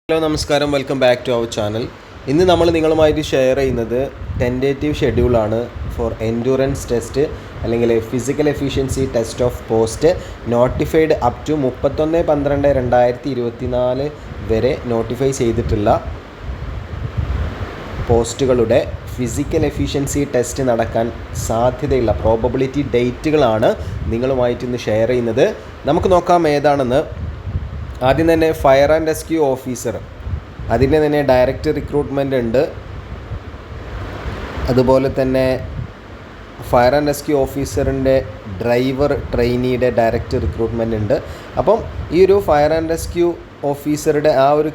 Hello നമസ്കാരം, welcome back to our channel. ഇന്ന് നമ്മൾ നിങ്ങളുമായിട്ട് ഷെയർ ചെയ്യുന്നത് ടെൻറ്റേറ്റീവ് ഷെഡ്യൂളാണ് ഫോർ എൻഡ്യൂറൻസ് ടെസ്റ്റ് അല്ലെങ്കിൽ physical efficiency test of post notified up to 31/12/2024 വരെ നോട്ടിഫൈ ചെയ്തിട്ടുള്ള പോസ്റ്റുകളുടെ ഫിസിക്കൽ എഫിഷ്യൻസി ടെസ്റ്റ് നടക്കാൻ സാധ്യതയുള്ള പ്രോബബിലിറ്റി ഡേറ്റുകളാണ് നിങ്ങളുമായിട്ട് ഇന്ന് ഷെയർ ചെയ്യുന്നത്. നമുക്ക് നോക്കാം ഏതാണെന്ന്. ആദ്യം തന്നെ ഫയർ ആൻഡ് റെസ്ക്യൂ ഓഫീസർ, അതിൻ്റെ തന്നെ ഡയറക്റ്റ് റിക്രൂട്ട്മെൻ്റ് ഉണ്ട്. അതുപോലെ തന്നെ ഫയർ ആൻഡ് റെസ്ക്യൂ ഓഫീസറിൻ്റെ ഡ്രൈവർ ട്രെയിനിയുടെ ഡയറക്റ്റ് റിക്രൂട്ട്മെൻ്റ് ഉണ്ട്. അപ്പം ഈ ഒരു ഫയർ ആൻഡ് റെസ്ക്യൂ ഓഫീസറുടെ ആ ഒരു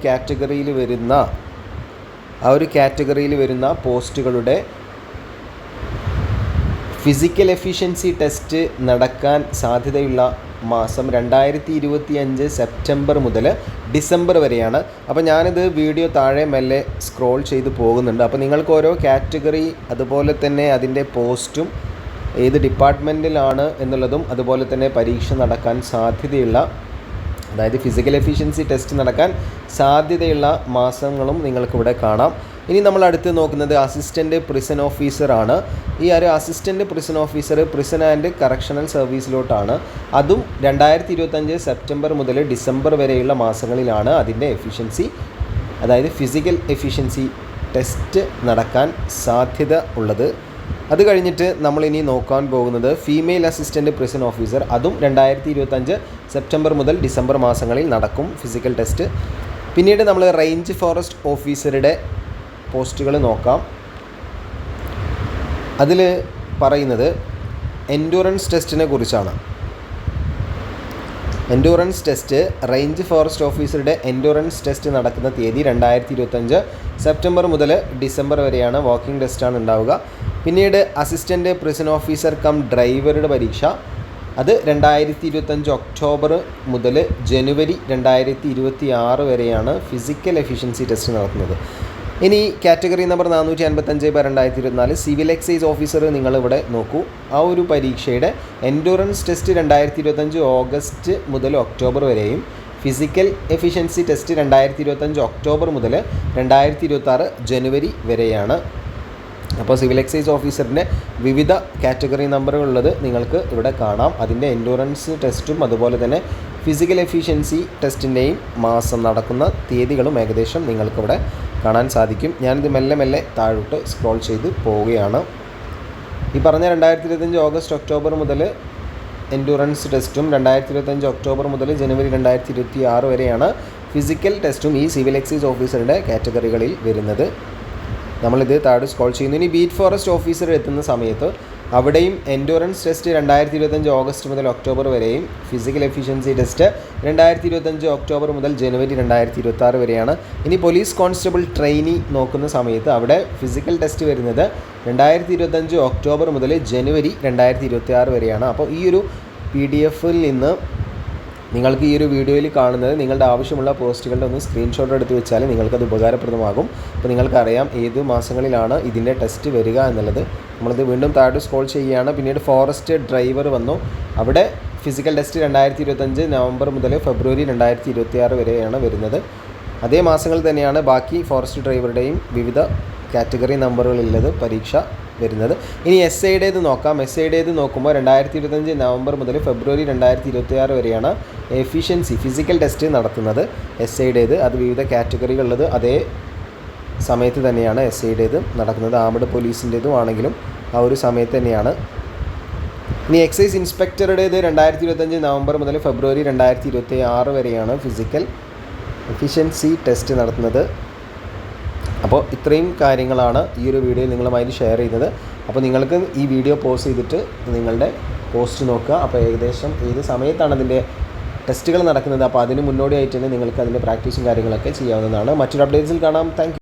കാറ്റഗറിയിൽ വരുന്ന പോസ്റ്റുകളുടെ ഫിസിക്കൽ എഫിഷ്യൻസി ടെസ്റ്റ് നടക്കാൻ സാധ്യതയുള്ള മാസം 2025 സെപ്റ്റംബർ മുതൽ ഡിസംബർ വരെയാണ്. അപ്പോൾ ഞാനിത് വീഡിയോ താഴെ മെല്ലെ സ്ക്രോൾ ചെയ്ത് പോകുന്നുണ്ട്. അപ്പോൾ നിങ്ങൾക്ക് ഓരോ കാറ്റഗറി, അതുപോലെ തന്നെ അതിൻ്റെ പോസ്റ്റും ഏത് ഡിപ്പാർട്ട്മെൻറ്റിലാണ് എന്നുള്ളതും, അതുപോലെ തന്നെ പരീക്ഷ നടക്കാൻ സാധ്യതയുള്ള, അതായത് ഫിസിക്കൽ എഫിഷ്യൻസി ടെസ്റ്റ് നടക്കാൻ സാധ്യതയുള്ള മാസങ്ങളും നിങ്ങൾക്കിവിടെ കാണാം. ഇനി നമ്മൾ അടുത്ത് നോക്കുന്നത് അസിസ്റ്റൻ്റ് പ്രിസൺ ഓഫീസറാണ്. ഈ ഒരു assistant prison officer prison and correctional സർവീസിലോട്ടാണ്. അതും 2025 സെപ്റ്റംബർ മുതൽ ഡിസംബർ വരെയുള്ള മാസങ്ങളിലാണ് അതിൻ്റെ എഫിഷ്യൻസി, അതായത് ഫിസിക്കൽ എഫിഷ്യൻസി ടെസ്റ്റ് നടക്കാൻ സാധ്യത ഉള്ളത്. അത് കഴിഞ്ഞിട്ട് നമ്മളിനി നോക്കാൻ പോകുന്നത് ഫീമെയിൽ അസിസ്റ്റൻ്റ് പ്രിസൺ ഓഫീസർ. അതും 2025 സെപ്റ്റംബർ മുതൽ ഡിസംബർ മാസങ്ങളിൽ നടക്കും ഫിസിക്കൽ ടെസ്റ്റ്. പിന്നീട് നമ്മൾ റേഞ്ച് ഫോറസ്റ്റ് ഓഫീസറുടെ പോസ്റ്റുകൾ നോക്കാം. അതിൽ പറയുന്നത് എൻഡ്യൂറൻസ് ടെസ്റ്റിനെ കുറിച്ചാണ്. എൻഡ്യൂറൻസ് ടെസ്റ്റ്, റേഞ്ച് ഫോറസ്റ്റ് ഓഫീസറുടെ എൻഡ്യൂറൻസ് ടെസ്റ്റ് നടക്കുന്ന തീയതി 2025 സെപ്റ്റംബർ മുതൽ ഡിസംബർ വരെയാണ്. വാക്കിംഗ് ടെസ്റ്റാണ് ഉണ്ടാവുക. പിന്നീട് അസിസ്റ്റൻ്റ് പ്രിസൺ ഓഫീസർ കം ഡ്രൈവറുടെ പരീക്ഷ, അത് 2025 ഒക്ടോബർ മുതൽ ജനുവരി 2026 വരെയാണ് ഫിസിക്കൽ എഫിഷ്യൻസി ടെസ്റ്റ് നടത്തുന്നത്. ഇനി category number 455/2024 civil excise officer നിങ്ങളിവിടെ നോക്കൂ. ആ ഒരു പരീക്ഷയുടെ എൻഡ്യൂറൻസ് ടെസ്റ്റ് 2025 ഓഗസ്റ്റ് മുതൽ ഒക്ടോബർ വരെയും, ഫിസിക്കൽ എഫിഷ്യൻസി ടെസ്റ്റ് 2025 ഒക്ടോബർ മുതൽ 2026 ജനുവരി വരെയാണ്. അപ്പോൾ സിവിൽ എക്സൈസ് ഓഫീസറിൻ്റെ വിവിധ കാറ്റഗറി നമ്പറുകളുള്ളത് നിങ്ങൾക്ക് ഇവിടെ കാണാം. അതിൻ്റെ എൻഡ്യൂറൻസ് ടെസ്റ്റും അതുപോലെ തന്നെ ഫിസിക്കൽ എഫിഷ്യൻസി ടെസ്റ്റിൻ്റെയും മാസം നടക്കുന്ന തീയതികളും ഏകദേശം നിങ്ങൾക്കിവിടെ കാണാൻ സാധിക്കും. ഞാനിത് മെല്ലെ താഴോട്ട് സ്ക്രോൾ ചെയ്ത് പോവുകയാണ്. ഈ പറഞ്ഞ 2025 ഓഗസ്റ്റ് ഒക്ടോബർ മുതൽ എൻഡ്യൂറൻസ് ടെസ്റ്റും 2025 ഒക്ടോബർ മുതൽ ജനുവരി 2026 വരെയാണ് ഫിസിക്കൽ ടെസ്റ്റും ഈ സിവിൽ എക്സൈസ് ഓഫീസറുടെ കാറ്റഗറികളിൽ വരുന്നത്. നമ്മളിത് താഴെ സ്ക്രോൾ ചെയ്യുന്നു. ഇനി ബീറ്റ് ഫോറസ്റ്റ് ഓഫീസർ എത്തുന്ന സമയത്ത് അവിടെയും എൻഡ്യൂറൻസ് ടെസ്റ്റ് 2025 ഓഗസ്റ്റ് മുതൽ ഒക്ടോബർ വരെയും, ഫിസിക്കൽ എഫിഷ്യൻസി ടെസ്റ്റ് 2025 ഒക്ടോബർ മുതൽ ജനുവരി 2026 വരെയാണ്. ഇനി പോലീസ് കോൺസ്റ്റബിൾ ട്രെയിനി നോക്കുന്ന സമയത്ത് അവിടെ ഫിസിക്കൽ ടെസ്റ്റ് വരുന്നത് 2025 ഒക്ടോബർ മുതൽ ജനുവരി 2026 വരെയാണ്. അപ്പോൾ ഈ ഒരു PDF-ൽ നിന്ന് നിങ്ങൾക്ക് ഈ ഒരു വീഡിയോയിൽ കാണുന്നത് നിങ്ങളുടെ ആവശ്യമുള്ള പോസ്റ്റുകളുടെ ഒന്ന് സ്ക്രീൻഷോട്ട് എടുത്ത് വെച്ചാൽ നിങ്ങൾക്കത് ഉപകാരപ്രദമാകും. അപ്പോൾ നിങ്ങൾക്കറിയാം ഏത് മാസങ്ങളിലാണ് ഇതിൻ്റെ ടെസ്റ്റ് വരിക എന്നുള്ളത്. നമ്മളിത് വീണ്ടും താഴെ സ്ക്രോൾ ചെയ്യുകയാണ്. പിന്നീട് ഫോറസ്റ്റ് ഡ്രൈവർ വന്നു. അവിടെ ഫിസിക്കൽ ടെസ്റ്റ് 2025 നവംബർ മുതൽ ഫെബ്രുവരി 2026 വരെയാണ് വരുന്നത്. അതേ മാസങ്ങൾ തന്നെയാണ് ബാക്കി ഫോറസ്റ്റ് ഡ്രൈവറുടെയും വിവിധ കാറ്റഗറി നമ്പറുകളുള്ളത് പരീക്ഷ വരുന്നത്. ഇനി SIയുടേത് നോക്കാം. SIയുടേത് നോക്കുമ്പോൾ 2025 നവംബർ മുതൽ ഫെബ്രുവരി 2026 വരെയാണ് എഫിഷ്യൻസി ഫിസിക്കൽ ടെസ്റ്റ് നടത്തുന്നത്. SIയുടേത് അത് വിവിധ കാറ്റഗറികളുള്ളത് അതേ സമയത്ത് തന്നെയാണ് SIയുടേത് നടക്കുന്നത്. ആംഡ് പോലീസിൻ്റേതും ആണെങ്കിലും ആ ഒരു സമയത്ത് തന്നെയാണ്. ഇനി എക്സൈസ് ഇൻസ്പെക്ടറുടേത് 2025 നവംബർ മുതൽ ഫെബ്രുവരി 2026 വരെയാണ് ഫിസിക്കൽ എഫിഷ്യൻസി ടെസ്റ്റ് നടത്തുന്നത്. അപ്പോൾ ഇത്രയും കാര്യങ്ങളാണ് ഈ ഒരു വീഡിയോയിൽ നിങ്ങളുമായി ഷെയർ ചെയ്യുന്നത്. അപ്പോൾ നിങ്ങൾക്ക് ഈ വീഡിയോ പോസ്റ്റ് ചെയ്തിട്ട് നിങ്ങളുടെ പോസ്റ്റ് നോക്കുക. അപ്പോൾ ഏകദേശം ഏത് സമയത്താണ് അതിൻ്റെ ടെസ്റ്റുകൾ നടക്കുന്നത്, അപ്പോൾ അതിന് മുന്നോടിയായിട്ട് തന്നെ നിങ്ങൾക്ക് അതിൻ്റെ പ്രാക്ടീസും കാര്യങ്ങളൊക്കെ ചെയ്യാവുന്നതാണ്. മറ്റൊരു അപ്ഡേറ്റ്സിൽ കാണാം. Thank you.